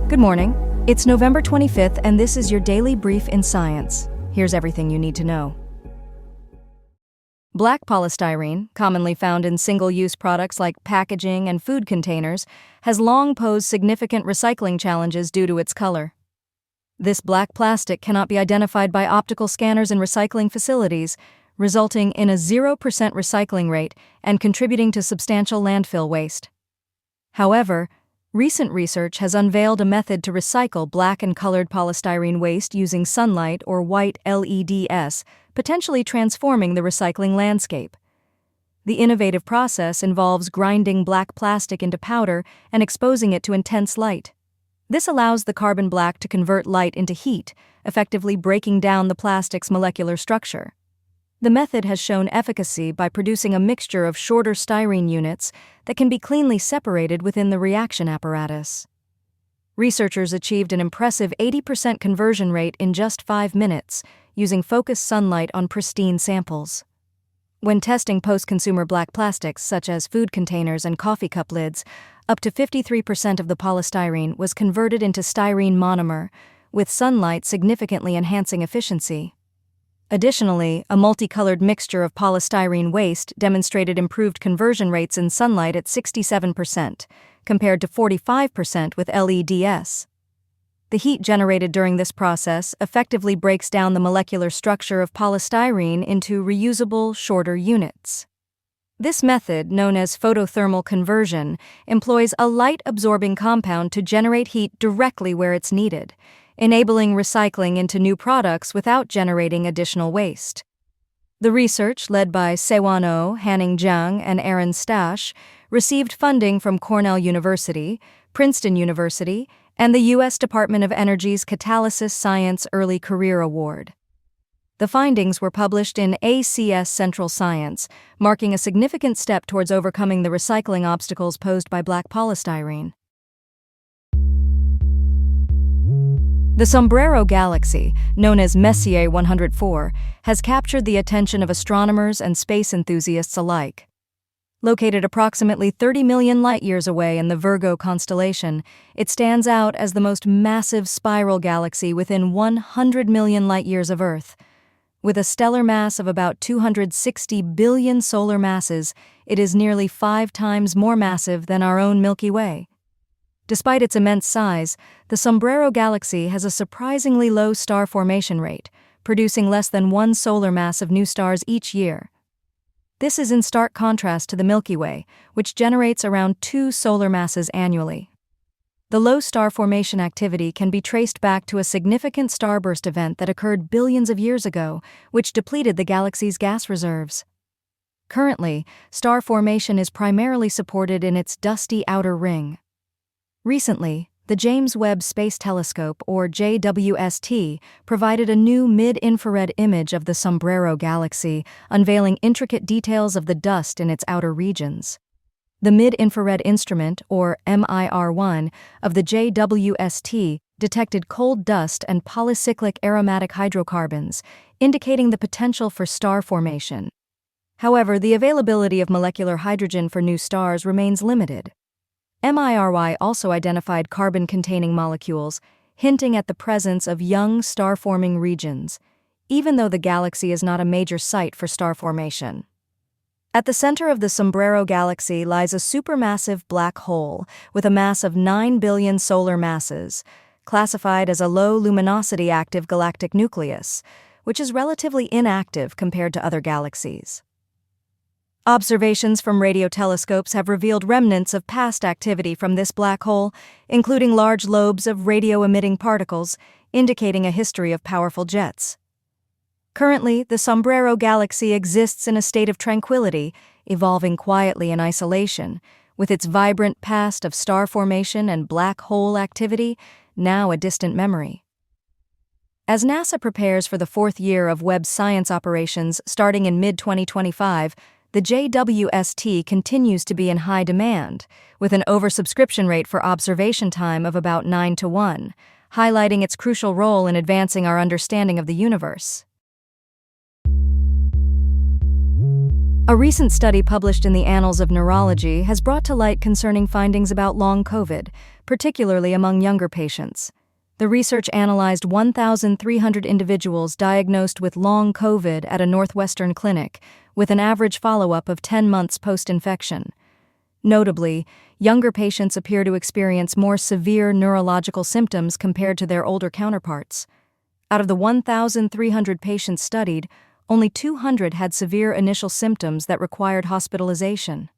Good morning. It's November 25th, and this is your daily brief in science. Here's everything you need to know. Black polystyrene, commonly found in single-use products like packaging and food containers, has long posed significant recycling challenges due to its color. This black plastic cannot be identified by optical scanners in recycling facilities, resulting in a 0% recycling rate and contributing to substantial landfill waste. However, recent research has unveiled a method to recycle black and colored polystyrene waste using sunlight or white LEDs, potentially transforming the recycling landscape. The innovative process involves grinding black plastic into powder and exposing it to intense light. This allows the carbon black to convert light into heat, effectively breaking down the plastic's molecular structure. The method has shown efficacy by producing a mixture of shorter styrene units that can be cleanly separated within the reaction apparatus. Researchers achieved an impressive 80% conversion rate in just 5 minutes, using focused sunlight on pristine samples. When testing post-consumer black plastics such as food containers and coffee cup lids, up to 53% of the polystyrene was converted into styrene monomer, with sunlight significantly enhancing efficiency. Additionally, a multicolored mixture of polystyrene waste demonstrated improved conversion rates in sunlight at 67%, compared to 45% with LEDs. The heat generated during this process effectively breaks down the molecular structure of polystyrene into reusable, shorter units. This method, known as photothermal conversion, employs a light-absorbing compound to generate heat directly where it's needed, enabling recycling into new products without generating additional waste. The research, led by Sewon Oh, Hanning Jiang, and Aaron Stash, received funding from Cornell University, Princeton University, and the U.S. Department of Energy's Catalysis Science Early Career Award. The findings were published in ACS Central Science, marking a significant step towards overcoming the recycling obstacles posed by black polystyrene. The Sombrero Galaxy, known as Messier 104, has captured the attention of astronomers and space enthusiasts alike. Located approximately 30 million light-years away in the Virgo constellation, it stands out as the most massive spiral galaxy within 100 million light-years of Earth. With a stellar mass of about 260 billion solar masses, it is nearly 5 times more massive than our own Milky Way. Despite its immense size, the Sombrero Galaxy has a surprisingly low star formation rate, producing less than 1 solar mass of new stars each year. This is in stark contrast to the Milky Way, which generates around 2 solar masses annually. The low star formation activity can be traced back to a significant starburst event that occurred billions of years ago, which depleted the galaxy's gas reserves. Currently, star formation is primarily supported in its dusty outer ring. Recently, the James Webb Space Telescope, or JWST, provided a new mid-infrared image of the Sombrero Galaxy, unveiling intricate details of the dust in its outer regions. The mid-infrared instrument, or MIR-1, of the JWST detected cold dust and polycyclic aromatic hydrocarbons, indicating the potential for star formation. However, the availability of molecular hydrogen for new stars remains limited. MIRY also identified carbon-containing molecules, hinting at the presence of young star-forming regions, even though the galaxy is not a major site for star formation. At the center of the Sombrero Galaxy lies a supermassive black hole with a mass of 9 billion solar masses, classified as a low-luminosity active galactic nucleus, which is relatively inactive compared to other galaxies. Observations from radio telescopes have revealed remnants of past activity from this black hole, including large lobes of radio-emitting particles, indicating a history of powerful jets. Currently, the Sombrero Galaxy exists in a state of tranquility, evolving quietly in isolation, with its vibrant past of star formation and black hole activity now a distant memory. As NASA prepares for the 4th year of Webb's science operations starting in mid-2025, the JWST continues to be in high demand, with an oversubscription rate for observation time of about 9-to-1, highlighting its crucial role in advancing our understanding of the universe. A recent study published in the Annals of Neurology has brought to light concerning findings about long COVID, particularly among younger patients. The research analyzed 1,300 individuals diagnosed with long COVID at a Northwestern clinic, with an average follow-up of 10 months post-infection. Notably, younger patients appear to experience more severe neurological symptoms compared to their older counterparts. Out of the 1,300 patients studied, only 200 had severe initial symptoms that required hospitalization.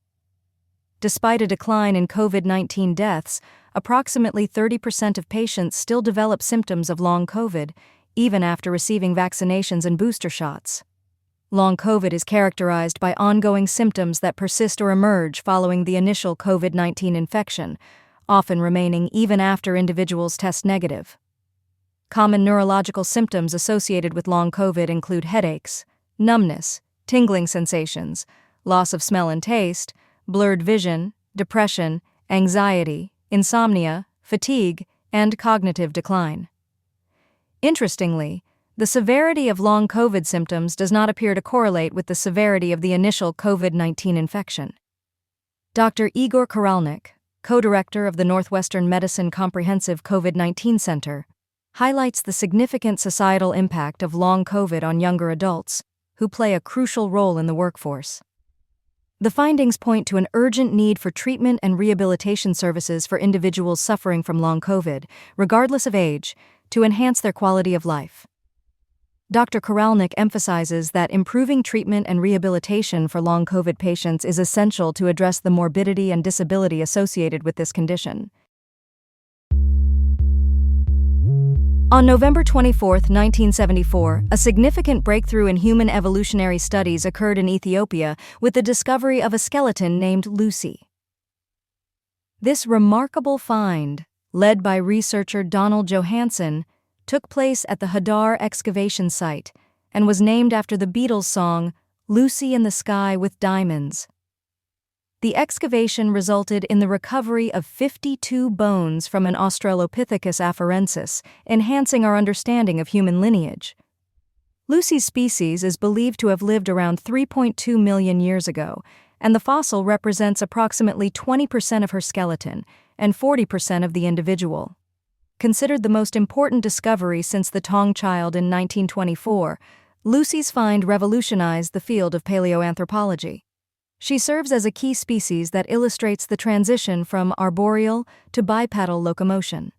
Despite a decline in COVID-19 deaths, approximately 30% of patients still develop symptoms of long COVID, even after receiving vaccinations and booster shots. Long COVID is characterized by ongoing symptoms that persist or emerge following the initial COVID-19 infection, often remaining even after individuals test negative. Common neurological symptoms associated with long COVID include headaches, numbness, tingling sensations, loss of smell and taste, blurred vision, depression, anxiety, insomnia, fatigue, and cognitive decline. Interestingly, the severity of long COVID symptoms does not appear to correlate with the severity of the initial COVID-19 infection. Dr. Igor Koralnik, co-director of the Northwestern Medicine Comprehensive COVID-19 Center, highlights the significant societal impact of long COVID on younger adults, who play a crucial role in the workforce. The findings point to an urgent need for treatment and rehabilitation services for individuals suffering from long COVID, regardless of age, to enhance their quality of life. Dr. Koralnik emphasizes that improving treatment and rehabilitation for long COVID patients is essential to address the morbidity and disability associated with this condition. On November 24, 1974, a significant breakthrough in human evolutionary studies occurred in Ethiopia with the discovery of a skeleton named Lucy. This remarkable find, led by researcher Donald Johanson, took place at the Hadar excavation site and was named after the Beatles' song, "Lucy in the Sky with Diamonds." The excavation resulted in the recovery of 52 bones from an Australopithecus afarensis, enhancing our understanding of human lineage. Lucy's species is believed to have lived around 3.2 million years ago, and the fossil represents approximately 20% of her skeleton and 40% of the individual. Considered the most important discovery since the Tong Child in 1924, Lucy's find revolutionized the field of paleoanthropology. She serves as a key species that illustrates the transition from arboreal to bipedal locomotion.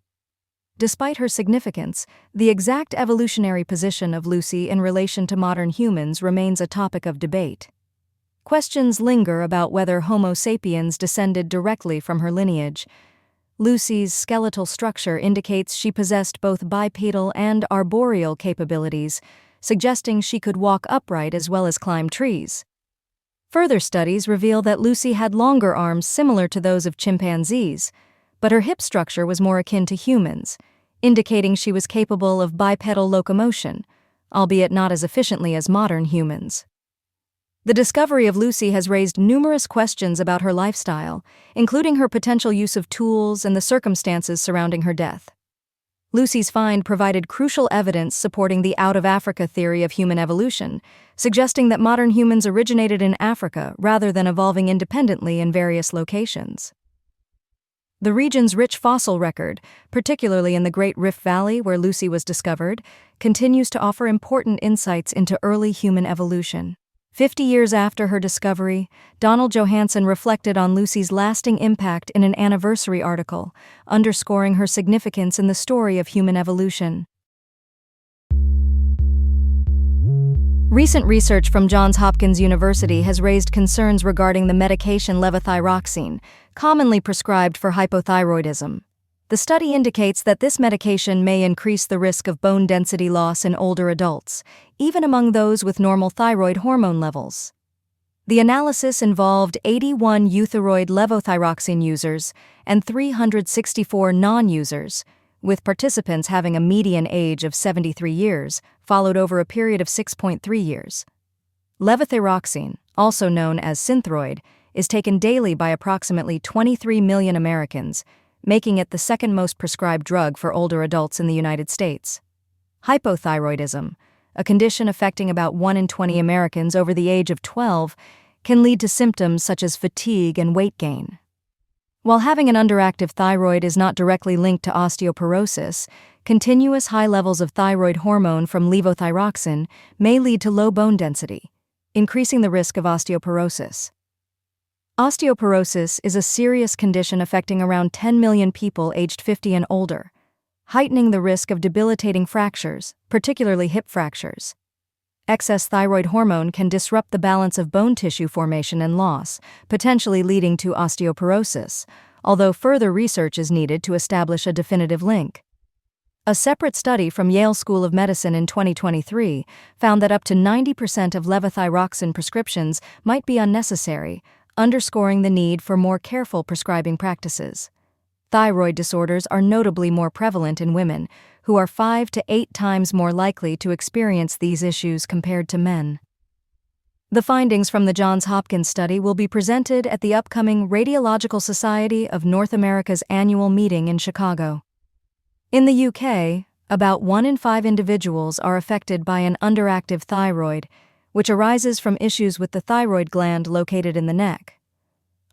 Despite her significance, the exact evolutionary position of Lucy in relation to modern humans remains a topic of debate. Questions linger about whether Homo sapiens descended directly from her lineage. Lucy's skeletal structure indicates she possessed both bipedal and arboreal capabilities, suggesting she could walk upright as well as climb trees. Further studies reveal that Lucy had longer arms similar to those of chimpanzees, but her hip structure was more akin to humans, indicating she was capable of bipedal locomotion, albeit not as efficiently as modern humans. The discovery of Lucy has raised numerous questions about her lifestyle, including her potential use of tools and the circumstances surrounding her death. Lucy's find provided crucial evidence supporting the out-of-Africa theory of human evolution, suggesting that modern humans originated in Africa rather than evolving independently in various locations. The region's rich fossil record, particularly in the Great Rift Valley where Lucy was discovered, continues to offer important insights into early human evolution. 50 years after her discovery, Donald Johanson reflected on Lucy's lasting impact in an anniversary article, underscoring her significance in the story of human evolution. Recent research from Johns Hopkins University has raised concerns regarding the medication levothyroxine, commonly prescribed for hypothyroidism. The study indicates that this medication may increase the risk of bone density loss in older adults, even among those with normal thyroid hormone levels. The analysis involved 81 euthyroid levothyroxine users and 364 non-users, with participants having a median age of 73 years, followed over a period of 6.3 years. Levothyroxine, also known as Synthroid, is taken daily by approximately 23 million Americans, making it the second most prescribed drug for older adults in the United States. Hypothyroidism, a condition affecting about 1 in 20 Americans over the age of 12, can lead to symptoms such as fatigue and weight gain. While having an underactive thyroid is not directly linked to osteoporosis, continuous high levels of thyroid hormone from levothyroxine may lead to low bone density, increasing the risk of osteoporosis. Osteoporosis is a serious condition affecting around 10 million people aged 50 and older, heightening the risk of debilitating fractures, particularly hip fractures. Excess thyroid hormone can disrupt the balance of bone tissue formation and loss, potentially leading to osteoporosis, although further research is needed to establish a definitive link. A separate study from Yale School of Medicine in 2023 found that up to 90% of levothyroxine prescriptions might be unnecessary, underscoring the need for more careful prescribing practices. Thyroid disorders are notably more prevalent in women, who are 5 to 8 times more likely to experience these issues compared to men. The findings from the Johns Hopkins study will be presented at the upcoming Radiological Society of North America's annual meeting in Chicago. In the UK, about 1 in 5 individuals are affected by an underactive thyroid, which arises from issues with the thyroid gland located in the neck.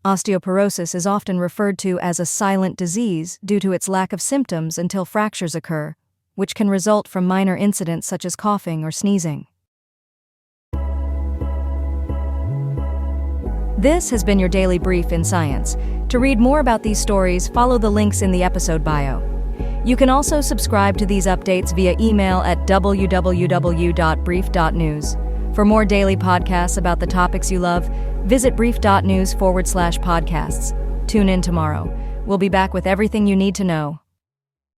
Osteoporosis is often referred to as a silent disease due to its lack of symptoms until fractures occur, which can result from minor incidents such as coughing or sneezing. This has been your daily brief in science. To read more about these stories, follow the links in the episode bio. You can also subscribe to these updates via email at www.brief.news. For more daily podcasts about the topics you love, visit brief.news/podcasts. Tune in tomorrow. We'll be back with everything you need to know.